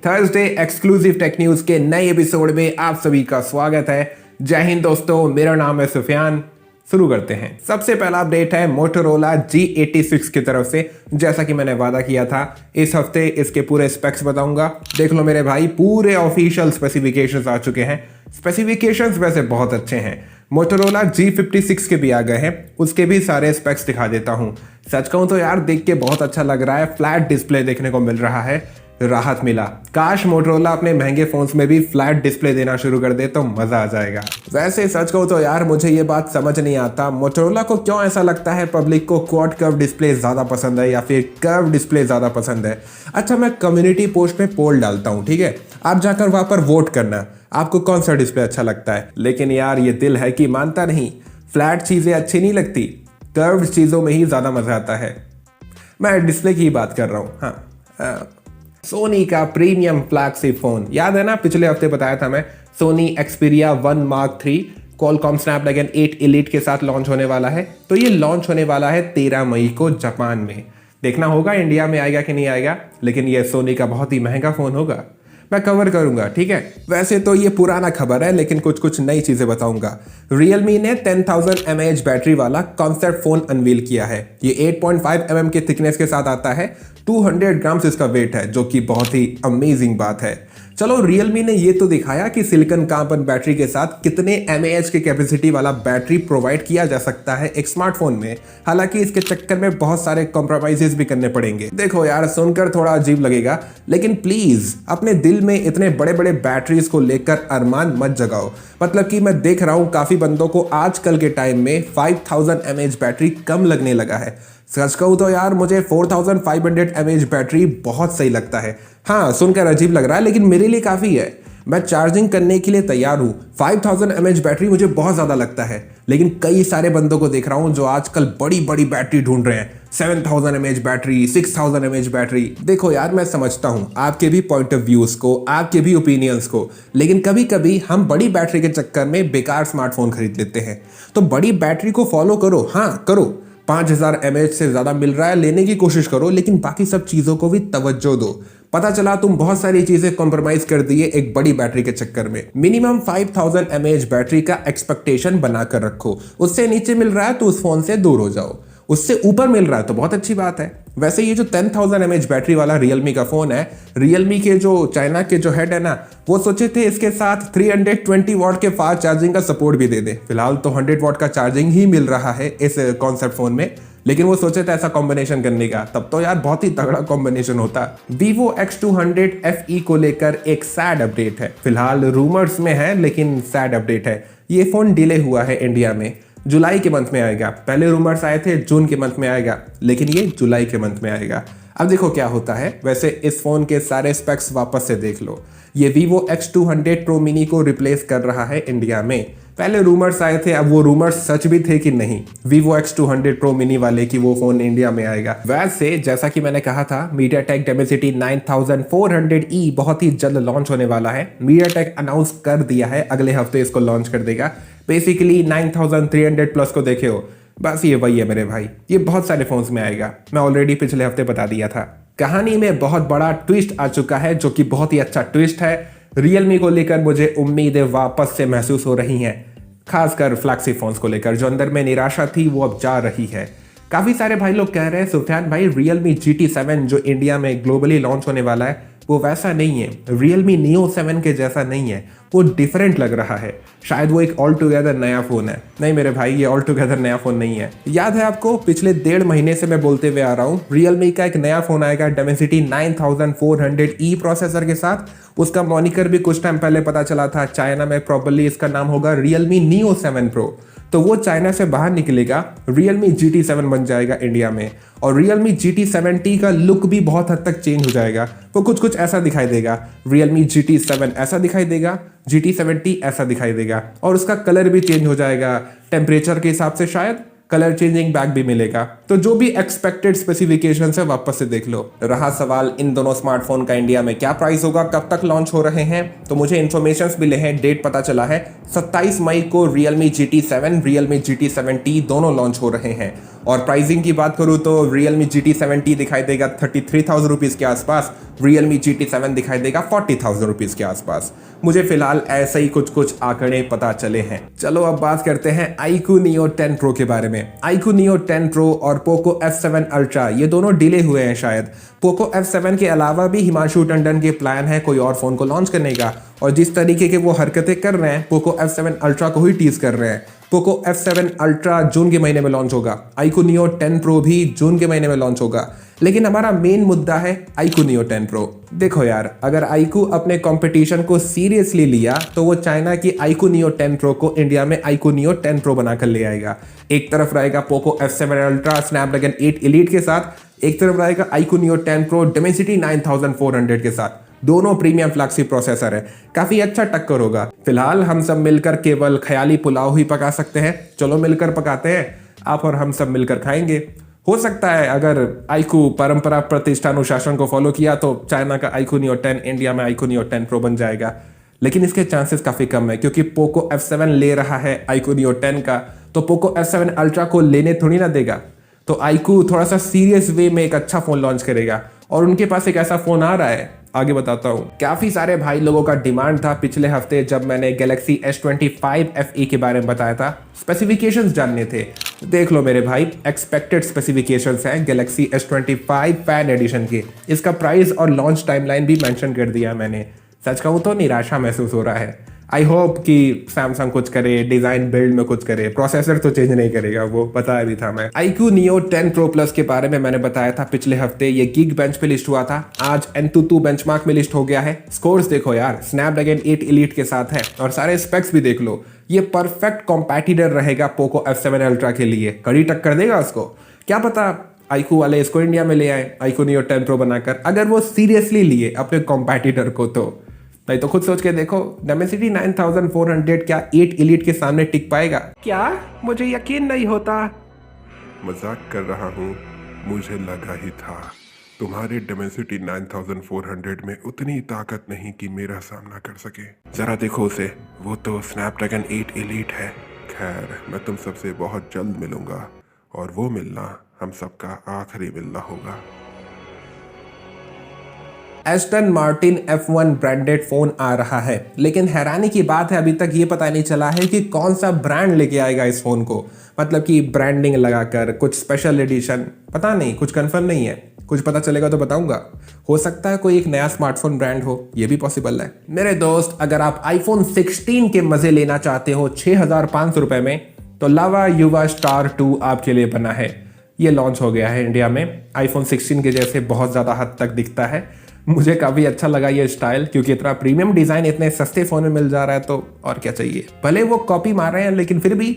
Thursday exclusive tech news के नए episode में आप सभी का स्वागत है। जय हिंद दोस्तों, मेरा नाम है सुफियान। शुरू करते हैं। सबसे पहला अपडेट है मोटोरोला G86 की तरफ से। जैसा कि मैंने वादा किया था, इस हफ्ते इसके पूरे स्पेक्स बताऊंगा। देख लो मेरे भाई, पूरे ऑफिशियल स्पेसिफिकेशंस आ चुके हैं। स्पेसिफिकेशंस वैसे बहुत अच्छे हैं। मोटोरोला G56 के भी आ गए हैं, उसके भी सारे स्पेक्स दिखा देता हूं। सच कहूं तो यार देख के बहुत अच्छा लग रहा है। फ्लैट डिस्प्ले देखने को मिल रहा है, राहत मिला। काश मोटोरोला अपने महंगे फोन्स में भी फ्लैट डिस्प्ले देना शुरू कर दे तो मजा आ जाएगा। वैसे सच कहूं तो यार मुझे ये बात समझ नहीं आता, मोटोरोला को क्यों ऐसा लगता है पब्लिक को क्वाड कर्व डिस्प्ले ज्यादा पसंद है या फिर कर्व डिस्प्ले ज्यादा पसंद है। अच्छा, मैं कम्युनिटी पोस्ट में पोल डालता हूं, ठीक है, आप जाकर वहां पर वोट करना, आपको कौन सा डिस्प्ले अच्छा लगता है। लेकिन यार ये दिल है कि मानता नहीं, फ्लैट चीजें अच्छी नहीं लगती, कर्व्ड चीजों में ही ज्यादा मजा आता है। मैं डिस्प्ले की बात कर रहा हूँ। हाँ, सोनी का प्रीमियम फ्लैगशिप फोन याद है ना, पिछले हफ्ते बताया था मैं, Sony Xperia 1 Mark III Qualcomm Snapdragon 8 elite के साथ लॉन्च होने वाला है। तो ये लॉन्च होने वाला है 13 मई को जापान में। देखना होगा इंडिया में आएगा कि नहीं आएगा, लेकिन ये सोनी का बहुत ही महंगा फोन होगा। मैं कवर करूंगा, ठीक है। वैसे तो ये पुराना खबर है, लेकिन कुछ कुछ नई चीजें बताऊंगा। Realme ने 10,000 mAh बैटरी वाला कॉन्सेप्ट फोन अनवील किया है। ये 8.5 mm के थिकनेस के साथ आता है, 200 ग्राम्स इसका वेट है, जो कि बहुत ही अमेजिंग बात है। चलो, Realme ने ये तो दिखाया कि सिलिकॉन कार्बन बैटरी के साथ कितने mAh की कैपेसिटी वाला बैटरी प्रोवाइड किया जा सकता है एक स्मार्टफोन में। हालांकि इसके चक्कर में बहुत सारे कॉम्प्रोमाइजेस भी करने पड़ेंगे। देखो यार, सुनकर थोड़ा अजीब लगेगा, लेकिन प्लीज अपने दिल में इतने बड़े बड़े बैटरीज को लेकर अरमान मत जगाओ। मतलब कि मैं देख रहा हूं काफी बंदों को आजकल के टाइम में 5000 mAh बैटरी कम लगने लगा है। सच कहूं तो यार मुझे 4500 mAh बैटरी बहुत सही लगता है। हाँ, सुनकर अजीब लग रहा है, लेकिन मेरे लिए काफी है। मैं चार्जिंग करने के लिए तैयार हूं। 5000 mAh बैटरी मुझे बहुत ज्यादा लगता है, लेकिन कई सारे बंदों को देख रहा हूं जो आजकल बड़ी बड़ी बैटरी ढूंढ रहे हैं। 7000 mAh बैटरी, 6000 mAh बैटरी। देखो यार, मैं समझता हूं आपके भी पॉइंट ऑफ व्यूज को, आपके भी ओपिनियंस को, लेकिन कभी कभी हम बड़ी बैटरी के चक्कर में बेकार स्मार्टफोन खरीद लेते हैं। तो बड़ी बैटरी को फॉलो करो, हाँ करो। 5000 mAh से ज्यादा मिल रहा है, लेने की कोशिश करो, लेकिन बाकी सब चीजों को भी तवज्जो दो। पता चला तुम बहुत सारी चीजें कॉम्प्रोमाइज कर दिए एक बड़ी बैटरी के चक्कर में। मिनिमम 5000 mAh बैटरी का एक्सपेक्टेशन बनाकर रखो। उससे नीचे मिल रहा है तो उस फोन से दूर हो जाओ, उससे ऊपर मिल रहा है तो बहुत अच्छी बात है। वैसे ये जो 10,000 mAh बैटरी वाला Realme का फोन है, Realme के जो चाइना के जो हेड है ना, वो सोचे थे इसके साथ 320 वॉट के फास्ट चार्जिंग का सपोर्ट भी दे दे। फिलहाल तो 100 वॉट का चार्जिंग ही मिल रहा है इस कॉन्सेप्ट फोन में, लेकिन वो सोचे थे ऐसा कॉम्बिनेशन करने का, तब तो यार बहुत ही तगड़ा कॉम्बिनेशन होता। Vivo X200 FE को लेकर एक सैड अपडेट है। फिलहाल रूमर्स में है, लेकिन सैड अपडेट है। ये फोन डिले हुआ है इंडिया में, जुलाई के मंथ में आएगा। पहले रूमर्स आए थे जून के मंथ में आएगा, लेकिन ये जुलाई के मंथ में आएगा। अब देखो क्या होता है। वैसे इस फोन के सारे स्पेक्स वापस से देख लो। ये Vivo X200 Pro Mini को रिप्लेस कर रहा है इंडिया में। पहले रूमर्स आए थे, अब वो रूमर्स सच भी थे कि नहीं, Vivo X200 Pro Mini वाले की वो फोन इंडिया में आएगा। वैसे जैसा कि मैंने कहा था, MediaTek Dimensity 9400E बहुत ही जल्द लॉन्च होने वाला है। MediaTek अनाउंस कर दिया है अगले हफ्ते इसको लॉन्च कर देगा। बेसिकली 9300 प्लस को देखे हो, बस ये वही है मेरे भाई। ये बहुत सारे फोन्स में आएगा, मैं ऑलरेडी पिछले हफ्ते बता दिया था। कहानी में बहुत बड़ा ट्विस्ट आ चुका है, जो कि बहुत ही अच्छा ट्विस्ट है। Realme को लेकर मुझे उम्मीदें वापस से महसूस हो रही हैं, खासकर फ्लैगशिप फोन्स को लेकर। जो अंदर में निराशा थी वो अब जा रही है। काफी सारे भाई लोग कह रहे हैं सुफियान भाई, Realme GT7 जो इंडिया में ग्लोबली लॉन्च होने वाला है वो वैसा नहीं है, Realme Neo 7 के जैसा नहीं है, वो डिफरेंट लग रहा है। शायद वो एक ऑल टुगेदर नया फोन है। नहीं मेरे भाई, ये ऑल टुगेदर नया फोन नहीं है। याद है आपको, पिछले 1.5 महीने से मैं बोलते हुए आ रहा हूँ Realme का एक नया फोन आएगा Dimensity 9400E प्रोसेसर के साथ। उसका मॉनिकर भी कुछ टाइम पहले पता चला था, चाइना में प्रॉपर्ली इसका नाम होगा Realme Neo 7 Pro। तो वो चाइना से बाहर निकलेगा, Realme GT7 बन जाएगा इंडिया में। और Realme GT7T का लुक भी बहुत हद तक चेंज हो जाएगा। वो कुछ कुछ ऐसा दिखाई देगा, Realme GT7 ऐसा दिखाई देगा, GT7T ऐसा दिखाई देगा, और उसका कलर भी चेंज हो जाएगा। टेम्परेचर के हिसाब से शायद कलर चेंजिंग बैग भी मिलेगा। तो जो भी एक्सपेक्टेड स्पेसिफिकेशन है वापस से देख लो। रहा सवाल इन दोनों स्मार्टफोन का इंडिया में क्या प्राइस होगा, कब तक लॉन्च हो रहे हैं, तो मुझे इन्फॉर्मेशन मिले हैं, डेट पता चला है 27 मई को Realme GT7, Realme GT7T दोनों लॉन्च हो रहे हैं। और प्राइसिंग की बात करूँ तो Realme GT70 दिखाई देगा 33,000 रुपीज़ के आसपास, Realme GT7 दिखाई देगा 40,000 रुपीज़ के आसपास। मुझे फिलहाल ऐसे ही कुछ कुछ आंकड़े पता चले हैं। चलो अब बात करते हैं iQOO Neo 10 Pro के बारे में। iQOO Neo 10 Pro और Poco F7 Ultra ये दोनों डिले हुए हैं शायद। Poco F7 के अलावा भी हिमांशु टंडन के प्लान है कोई और फोन को लॉन्च करने का, और जिस तरीके के वो हरकतें कर रहे हैं Poco F7 Ultra को ही टीज कर रहे हैं। Poco F7 Ultra जून के महीने में लॉन्च होगा, iQOO Neo 10 Pro भी जून के महीने में लॉन्च होगा, लेकिन हमारा मेन मुद्दा है iQOO Neo 10 Pro। देखो यार, अगर iQOO अपने कंपटीशन को सीरियसली लिया तो वो चाइना की iQOO Neo 10 Pro को इंडिया में iQOO Neo 10 Pro बनाकर ले आएगा। एक तरफ रहेगा Poco F7 Ultra Snapdragon 8 Elite के साथ, एक तरफ रहेगा iQOO Neo 10 Pro Dimensity 9400 के साथ। दोनों प्रीमियम फ्लैगशिप प्रोसेसर है, काफी अच्छा टक्कर होगा। फिलहाल हम सब मिलकर केवल ख्याली पुलाव ही पका सकते हैं। चलो मिलकर पकाते हैं, आप और हम सब मिलकर खाएंगे। हो सकता है अगर iQOO परंपरा प्रतिष्ठा अनुशासन को फॉलो किया तो चाइना का iQOO Neo 10 इंडिया में iQOO Neo 10 Pro बन जाएगा, लेकिन इसके चांसेस काफी कम है क्योंकि Poco F7 ले रहा है iQOO Neo 10 का, तो Poco F7 Ultra को लेने थोड़ी ना देगा। तो iQOO थोड़ा सा सीरियस वे में एक अच्छा फोन लॉन्च करेगा, और उनके पास एक ऐसा फोन आ रहा है, आगे बताता हूँ। काफी सारे भाई लोगों का डिमांड था पिछले हफ्ते जब मैंने Galaxy S25 FE के बारे में बताया था, स्पेसिफिकेशंस जानने थे। देख लो मेरे भाई, एक्सपेक्टेड स्पेसिफिकेशंस हैं Galaxy S25 फैन एडिशन के। इसका प्राइस और लॉन्च टाइमलाइन भी मेंशन कर दिया मैंने। सच कहूँ तो निराशा महसूस हो रहा है। आई होप कि सैमसंग कुछ करे, डिजाइन बिल्ड में कुछ करे, प्रोसेसर तो चेंज नहीं करेगा, वो बताया भी था मैं। iQOO Neo 10 Pro Plus के बारे में मैंने बताया था पिछले हफ्ते, ये Geekbench पे लिस्ट हुआ था, आज Antutu बेंचमार्क में लिस्ट हो गया है। स्कोर्स देखो यार, Snapdragon 8 Elite के साथ है, और सारे स्पेक्स भी देख लो। ये परफेक्ट कॉम्पैटिटर रहेगा Poco F7 Ultra के लिए, कड़ी टक्कर देगा उसको। क्या पता iQOO वाले इसको इंडिया में ले आए iQOO Neo 10 Pro बनाकर, अगर वो सीरियसली लिए अपने कॉम्पैटिटर को तो। नहीं तो खुद सोच के देखो, Dimensity 9400 क्या 8 Elite के सामने टिक पाएगा? क्या? मुझे यकीन नहीं होता। मजाक कर रहा हूँ, मुझे लगा ही था। तुम्हारे Dimensity 9400 में उतनी ताकत नहीं कि मेरा सामना कर सके। जरा देखो उसे, वो तो Snapdragon 8 Elite है। खैर, मैं तुम सबसे बहुत जल्द मिलूंगा, और वो मिलना हम सबका आखिरी मिलना होगा। Aston Martin F1 branded phone आ रहा है, लेकिन हैरानी की बात है अभी तक ये पता नहीं चला है कि कौन सा ब्रांड लेके आएगा इस फोन को। मतलब कि ब्रांडिंग लगाकर कुछ स्पेशल एडिशन, पता नहीं, कुछ कंफर्म नहीं है। कुछ पता चलेगा तो बताऊंगा। हो सकता है कोई एक नया स्मार्टफोन ब्रांड हो, ये भी पॉसिबल है। मेरे दोस्त, अगर आप iPhone 16 के मजे लेना चाहते हो 6,500 रुपए में, तो लावा युवा स्टार 2 आपके लिए बना है। ये लॉन्च हो गया है इंडिया में, iPhone 16 के जैसे बहुत ज़्यादा हद तक दिखता है। मुझे काफ़ी अच्छा लगा ये स्टाइल, क्योंकि इतना प्रीमियम डिज़ाइन इतने सस्ते फ़ोन में मिल जा रहा है, तो और क्या चाहिए। भले वो कॉपी मार रहे हैं, लेकिन फिर भी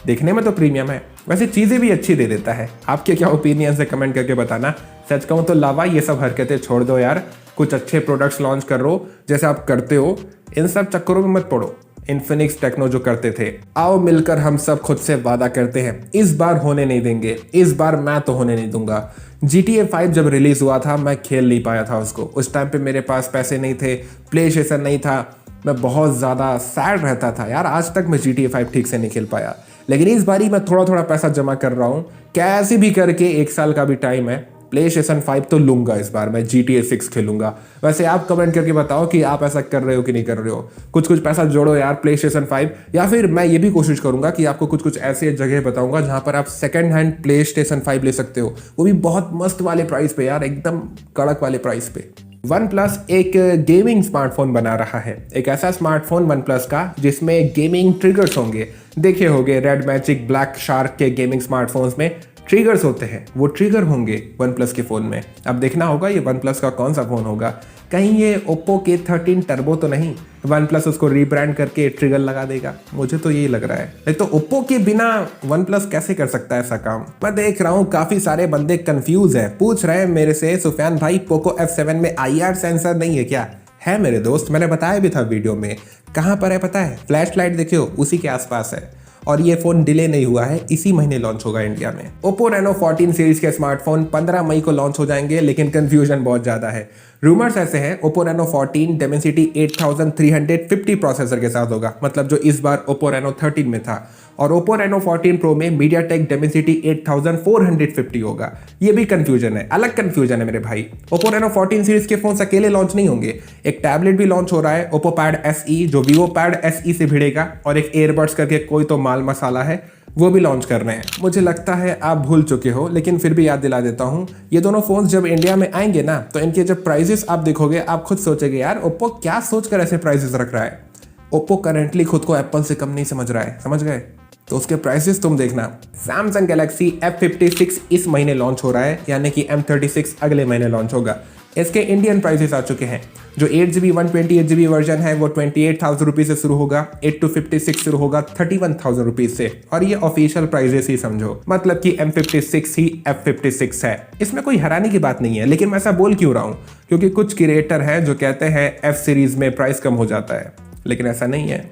देखने में तो प्रीमियम है। वैसे चीज़ें भी अच्छी दे देता है। आपके क्या ओपिनियन है कमेंट करके बताना। सच कहूँ तो लावा ये सब हरकतें छोड़ दो यार, कुछ अच्छे प्रोडक्ट्स लॉन्च करो जैसे आप करते हो, इन सब चक्करों में मत पड़ो। इन्फिनिक्स टेक्नो जो करते थे। आओ मिलकर हम सब खुद से वादा करते हैं, इस बार होने नहीं देंगे। इस बार मैं तो होने नहीं दूंगा। GTA 5 जब रिलीज हुआ था, मैं खेल नहीं पाया था उसको। उस टाइम पे मेरे पास पैसे नहीं थे, प्ले स्टेशन नहीं था, मैं बहुत ज़्यादा सैड रहता था यार। आज तक मैं GTA 5 ठीक से नहीं खेल पाया, लेकिन इस बारी मैं थोड़ा थोड़ा पैसा जमा कर रहा हूँ। कैसे भी करके 1 साल का भी टाइम है, प्ले स्टेशन 5 तो लूंगा इस बार। मैं GTA 6 खेलूंगा। वैसे आप कमेंट करके बताओ कि आप ऐसा कर रहे हो कि नहीं कर रहे हो। कुछ पैसा जोड़ो यार प्ले स्टेशन 5, या फिर मैं ये भी कोशिश करूंगा कि आपको कुछ ऐसे जगह बताऊंगा जहां पर आप सेकंड हैंड प्ले स्टेशन 5 ले सकते हो, वो भी बहुत मस्त वाले प्राइस पे यार, एकदम कड़क वाले प्राइस पे। OnePlus एक गेमिंग स्मार्टफोन बना रहा है, एक ऐसा स्मार्टफोन OnePlus का जिसमें गेमिंग ट्रिगर्स होंगे। देखे होंगे रेड मैजिक, ब्लैक शार्क के गेमिंग स्मार्टफोन्स में ट्रिगर्स होते हैं, वो ट्रिगर होंगे OnePlus के फ़ोन में। अब देखना होगा ये OnePlus का कौन सा फ़ोन होगा। कहीं ये Oppo K13 टर्बो तो नहीं, OnePlus उसको रीब्रांड करके ट्रिगर लगा देगा, मुझे तो यही लग रहा है। नहीं तो Oppo के बिना OnePlus कैसे कर सकता है ऐसा काम। मैं देख रहा हूँ काफ़ी सारे बंदे कंफ्यूज हैं, पूछ रहे हैं मेरे से, सुफियान भाई Poco F7 में IR सेंसर नहीं है क्या? है मेरे दोस्त, मैंने बताया भी था वीडियो में। कहाँ पर है पता है? फ्लैश लाइट देखियो, उसी के आसपास है। और ये फोन डिले नहीं हुआ है, इसी महीने लॉन्च होगा इंडिया में। Oppo Reno 14 सीरीज के स्मार्टफोन 15 मई को लॉन्च हो जाएंगे, लेकिन कंफ्यूजन बहुत ज्यादा है। रूमर्स ऐसे हैं Oppo Reno 14 Dimensity 8350 प्रोसेसर के साथ होगा, मतलब जो इस बार Oppo Reno 13 में था, और Oppo Reno 14 Pro में MediaTek Dimensity 8450 होगा। ये भी कंफ्यूजन है, अलग कंफ्यूजन है मेरे भाई। Oppo Reno 14 सीरीज के फोन अकेले लॉन्च नहीं होंगे, एक टैबलेट भी लॉन्च हो रहा है Oppo Pad SE जो Vivo Pad SE से भिड़ेगा, और एक earbuds करके कोई तो माल मसाला है वो भी लॉन्च कर रहे हैं। मुझे लगता है आप भूल चुके हो, लेकिन फिर भी याद दिला देता हूं, ये दोनों फोन्स जब इंडिया में आएंगे ना, तो इनके जब प्राइसेस आप देखोगे आप खुद सोचोगे यार ओप्पो क्या सोचकर ऐसे प्राइसेस रख रहा है। ओप्पो करंटली खुद को एप्पल से कम नहीं समझ रहा है, समझ गए? तो उसके प्राइसेस तुम देखना। सैमसंग गैलेक्सी F56 इस महीने लॉन्च हो रहा है, यानी कि M36 अगले महीने लॉन्च होगा। इसके इंडियन प्राइसेस आ चुके हैं। जो 8GB 128GB वर्जन है वो 28,000 रुपीज से शुरू होगा, 8 to 56 शुरू होगा 31,000 रुपीज से, और ये ऑफिशियल प्राइसेस ही समझो, मतलब कि M56 ही F56 है। इसमें कोई हैरानी की बात नहीं है, लेकिन मैं ऐसा बोल क्यों रहा हूँ? क्योंकि कुछ क्रिएटर हैं जो कहते हैं F सीरीज में प्राइस कम हो जाता है, लेकिन ऐसा नहीं है।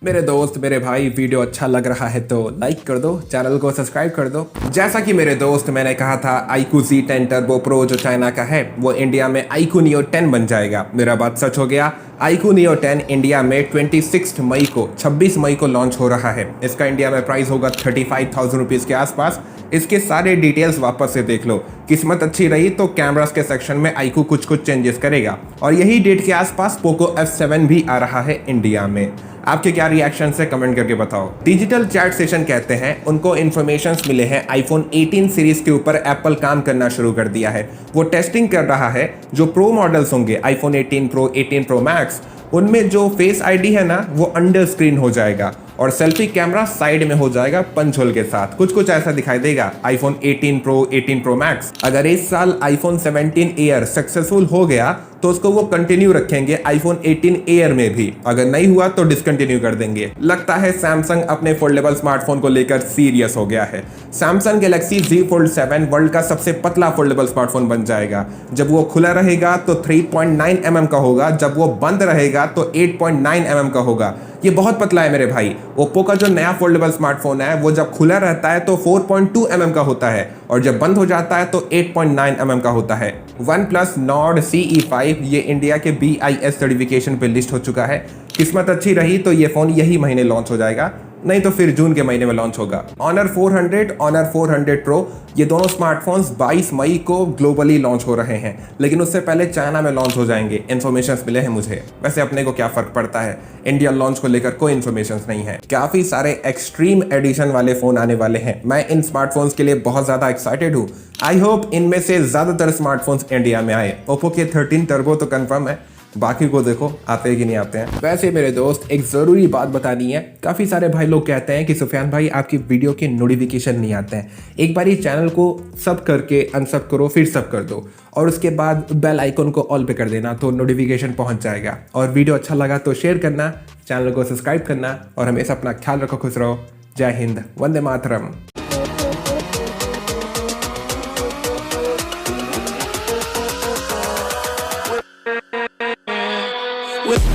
मेरे दोस्त, मेरे भाई, वीडियो अच्छा लग रहा है तो लाइक कर दो, चैनल को सब्सक्राइब कर दो। जैसा कि मेरे दोस्त मैंने कहा था, iQOO Z10 Turbo Pro जो चाइना का है वो इंडिया में iQOO Neo 10 बन जाएगा। मेरा बात सच हो गया। iQOO Neo 10 इंडिया में 26 मई को लॉन्च हो रहा है। इसका इंडिया में प्राइस होगा 35,000 रुपीज़ के आसपास। इसके सारे डिटेल्स वापस से देख लो। किस्मत अच्छी रही तो कैमरास के सेक्शन में iQOO कुछ चेंजेस करेगा, और यही डेट के आसपास पोको F7 भी आ रहा है इंडिया में। आपके क्या रिएक्शन है कमेंट करके बताओ। डिजिटल चैट सेशन कहते हैं उनको इन्फॉर्मेशंस मिले हैं iPhone 18 सीरीज के ऊपर एप्पल काम करना शुरू कर दिया है। वो टेस्टिंग कर रहा है जो प्रो मॉडल्स होंगे iPhone 18 Pro 18 Pro Max, उनमें जो फेस आईडी है ना वो अंडर स्क्रीन हो जाएगा, और सेल्फी कैमरा साइड में हो जाएगा पंच होल के साथ। कुछ ऐसा दिखाई देगा iPhone 18 Pro 18 Pro Max। अगर इस साल iPhone 17 Air सक्सेसफुल हो गया तो उसको वो कंटिन्यू रखेंगे iPhone 18 Air में भी, अगर नहीं हुआ तो डिसकंटिन्यू कर देंगे। लगता है सैमसंग अपने फोल्डेबल स्मार्टफोन को लेकर सीरियस हो गया है। Samsung Galaxy Z Fold 7 world का सबसे पतला फोल्डेबल स्मार्टफोन बन जाएगा। जब वो खुला रहेगा तो 3.9 mm का होगा, जब वो बंद रहेगा तो 8.9 mm का होगा। ये बहुत पतला है मेरे भाई। ओप्पो का जो नया फोल्डेबल स्मार्टफोन है वो जब खुला रहता है तो 4.2 mm का होता है, और जब बंद हो जाता है तो 8.9 mm का होता है। OnePlus Nord CE5 ये इंडिया के BIS सर्टिफिकेशन पे लिस्ट हो चुका है। किस्मत अच्छी रही तो ये फोन यही महीने लॉन्च हो जाएगा, नहीं तो फिर जून के महीने में लॉन्च होगा। Honor 400, Honor 400 Pro ये दोनों स्मार्टफोन्स 22 मई को ग्लोबली लॉन्च हो रहे हैं, लेकिन उससे पहले चाइना में लॉन्च हो जाएंगे। इन्फॉर्मेशंस मिले हैं मुझे। वैसे अपने को क्या फर्क पड़ता है, इंडिया लॉन्च को लेकर कोई इन्फॉर्मेशंस नहीं है। काफी सारे एक्सट्रीम एडिशन वाले फोन आने वाले हैं। मैं इन स्मार्टफोन्स के लिए बहुत ज्यादा एक्साइटेड हूँ। आई होप इनमें से ज्यादातर स्मार्टफोन्स इंडिया में आए। ओप्पो के 13 टर्बो तो कंफर्म है, बाकी को देखो आते हैं कि नहीं आते हैं। वैसे मेरे दोस्त एक ज़रूरी बात बतानी है। काफ़ी सारे भाई लोग कहते हैं कि सुफियान भाई आपकी वीडियो के नोटिफिकेशन नहीं आते हैं। एक बार ये चैनल को सब करके अनसब करो, फिर सब कर दो, और उसके बाद बेल आइकन को ऑल पे कर देना तो नोटिफिकेशन पहुंच जाएगा। और वीडियो अच्छा लगा तो शेयर करना, चैनल को सब्सक्राइब करना, और हमेशा अपना ख्याल रखो, खुश रहो। जय हिंद, वंदे मातरम। With